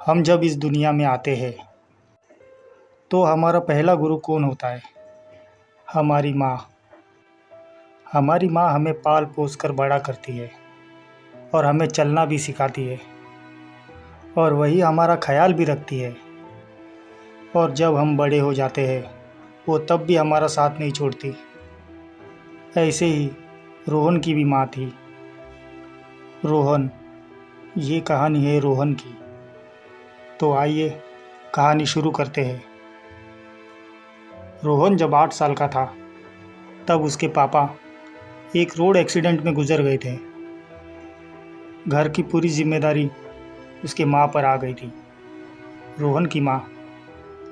हम जब इस दुनिया में आते हैं तो हमारा पहला गुरु कौन होता है? हमारी माँ। हमारी माँ हमें पाल पोस कर बड़ा करती है और हमें चलना भी सिखाती है और वही हमारा ख्याल भी रखती है। और जब हम बड़े हो जाते हैं वो तब भी हमारा साथ नहीं छोड़ती। ऐसे ही रोहन की भी माँ थी। रोहन, ये कहानी है रोहन की। तो आइए कहानी शुरू करते हैं। रोहन जब 8 साल का था तब उसके पापा एक रोड एक्सीडेंट में गुजर गए थे। घर की पूरी जिम्मेदारी उसके माँ पर आ गई थी। रोहन की माँ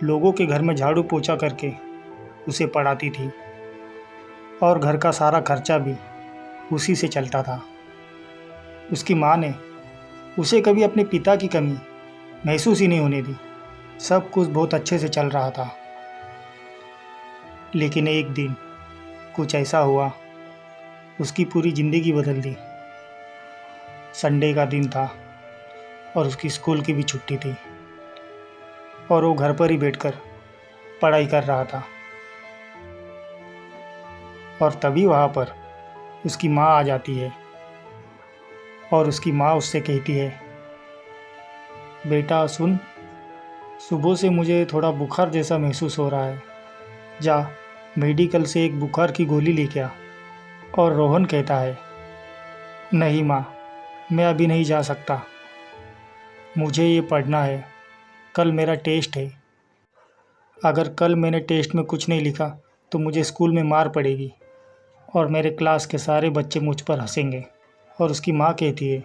लोगों के घर में झाड़ू पोछा करके उसे पढ़ाती थी और घर का सारा खर्चा भी उसी से चलता था। उसकी माँ ने उसे कभी अपने पिता की कमी महसूस ही नहीं होने दी। सब कुछ बहुत अच्छे से चल रहा था। लेकिन एक दिन कुछ ऐसा हुआ, उसकी पूरी ज़िंदगी बदल दी। संडे का दिन था और उसकी स्कूल की भी छुट्टी थी और वो घर पर ही बैठकर पढ़ाई कर रहा था। और तभी वहाँ पर उसकी माँ आ जाती है और उसकी माँ उससे कहती है, बेटा सुन, सुबह से मुझे थोड़ा बुखार जैसा महसूस हो रहा है, जा मेडिकल से एक बुखार की गोली लेके आ। और रोहन कहता है, नहीं माँ, मैं अभी नहीं जा सकता, मुझे ये पढ़ना है, कल मेरा टेस्ट है। अगर कल मैंने टेस्ट में कुछ नहीं लिखा तो मुझे स्कूल में मार पड़ेगी और मेरे क्लास के सारे बच्चे मुझ पर हंसेंगे। और उसकी माँ कहती है,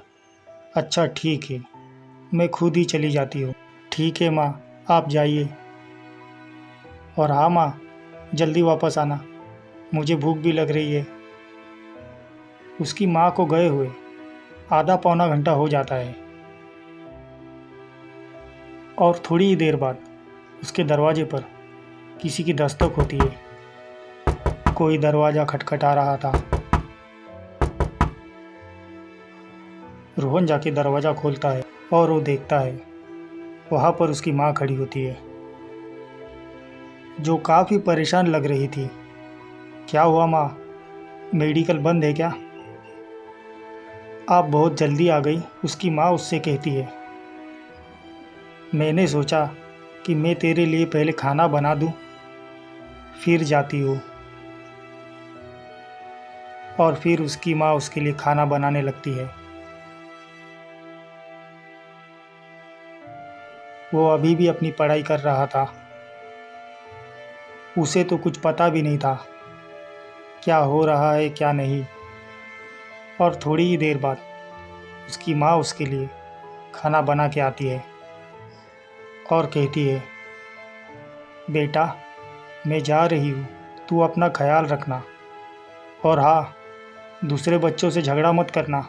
अच्छा ठीक है, मैं खुद ही चली जाती हूँ। ठीक है माँ, आप जाइए। और हाँ माँ, जल्दी वापस आना, मुझे भूख भी लग रही है। उसकी माँ को गए हुए आधा पौना घंटा हो जाता है और थोड़ी ही देर बाद उसके दरवाजे पर किसी की दस्तक होती है। कोई दरवाज़ा खटखटा रहा था। रोहन जाके दरवाज़ा खोलता है और वो देखता है वहाँ पर उसकी माँ खड़ी होती है, जो काफ़ी परेशान लग रही थी। क्या हुआ माँ, मेडिकल बंद है क्या? आप बहुत जल्दी आ गई, उसकी माँ उससे कहती है। मैंने सोचा कि मैं तेरे लिए पहले खाना बना दूं, फिर जाती हूँ। और फिर उसकी माँ उसके लिए खाना बनाने लगती है। वो अभी भी अपनी पढ़ाई कर रहा था। उसे तो कुछ पता भी नहीं था क्या हो रहा है क्या नहीं। और थोड़ी ही देर बाद उसकी माँ उसके लिए खाना बना के आती है और कहती है, बेटा मैं जा रही हूँ, तू अपना ख्याल रखना और हाँ, दूसरे बच्चों से झगड़ा मत करना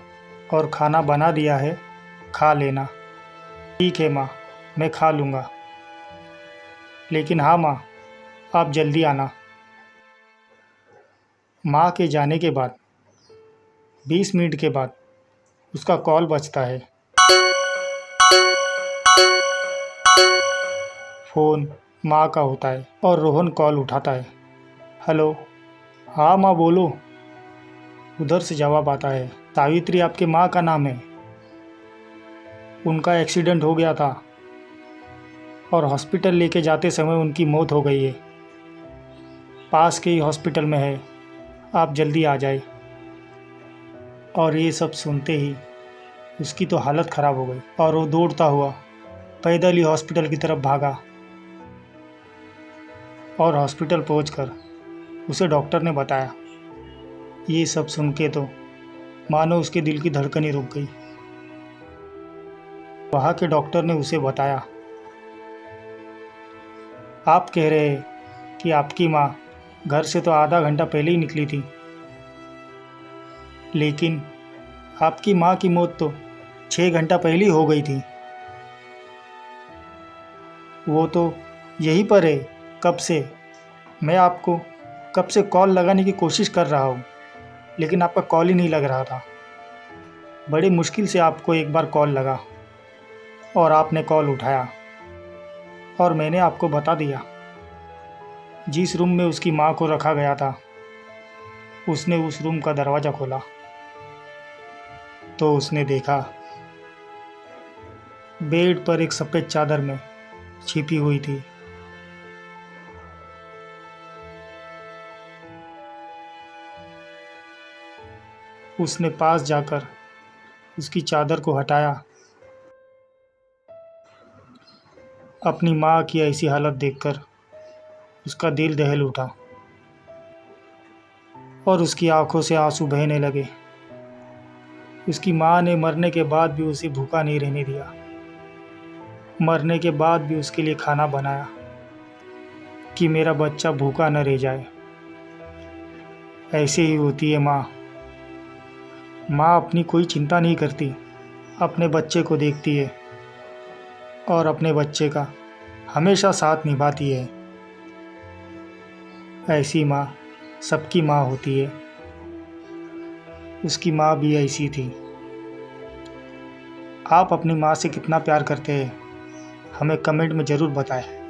और खाना बना दिया है, खा लेना। ठीक है माँ, मैं खा लूँगा, लेकिन हाँ माँ, आप जल्दी आना। माँ के जाने के बाद 20 मिनट के बाद उसका कॉल बजता है। फ़ोन माँ का होता है और रोहन कॉल उठाता है। हेलो, हाँ माँ बोलो। उधर से जवाब आता है, सावित्री आपके माँ का नाम है, उनका एक्सीडेंट हो गया था और हॉस्पिटल लेके जाते समय उनकी मौत हो गई है। पास के ही हॉस्पिटल में है, आप जल्दी आ जाए। और ये सब सुनते ही उसकी तो हालत ख़राब हो गई और वो दौड़ता हुआ पैदल ही हॉस्पिटल की तरफ भागा। और हॉस्पिटल पहुंचकर उसे डॉक्टर ने बताया। ये सब सुन के तो मानो उसके दिल की धड़कन ही रुक गई। वहाँ के डॉक्टर ने उसे बताया, आप कह रहे हैं कि आपकी माँ घर से तो आधा घंटा पहले ही निकली थी, लेकिन आपकी माँ की मौत तो 6 घंटा पहले ही हो गई थी। वो तो यहीं पर है कब से। मैं आपको कब से कॉल लगाने की कोशिश कर रहा हूँ, लेकिन आपका कॉल ही नहीं लग रहा था। बड़े मुश्किल से आपको एक बार कॉल लगा। और आपने कॉल उठाया और मैंने आपको बता दिया। जिस रूम में उसकी माँ को रखा गया था, उसने उस रूम का दरवाज़ा खोला तो उसने देखा बेड पर एक सफ़ेद चादर में छिपी हुई थी। उसने पास जाकर उसकी चादर को हटाया। अपनी माँ की ऐसी हालत देखकर उसका दिल दहल उठा और उसकी आंखों से आंसू बहने लगे। उसकी माँ ने मरने के बाद भी उसे भूखा नहीं रहने दिया। मरने के बाद भी उसके लिए खाना बनाया कि मेरा बच्चा भूखा न रह जाए। ऐसे ही होती है माँ। माँ अपनी कोई चिंता नहीं करती, अपने बच्चे को देखती है और अपने बच्चे का हमेशा साथ निभाती है। ऐसी माँ सबकी माँ होती है। उसकी माँ भी ऐसी थी। आप अपनी माँ से कितना प्यार करते हैं, हमें कमेंट में ज़रूर बताएं।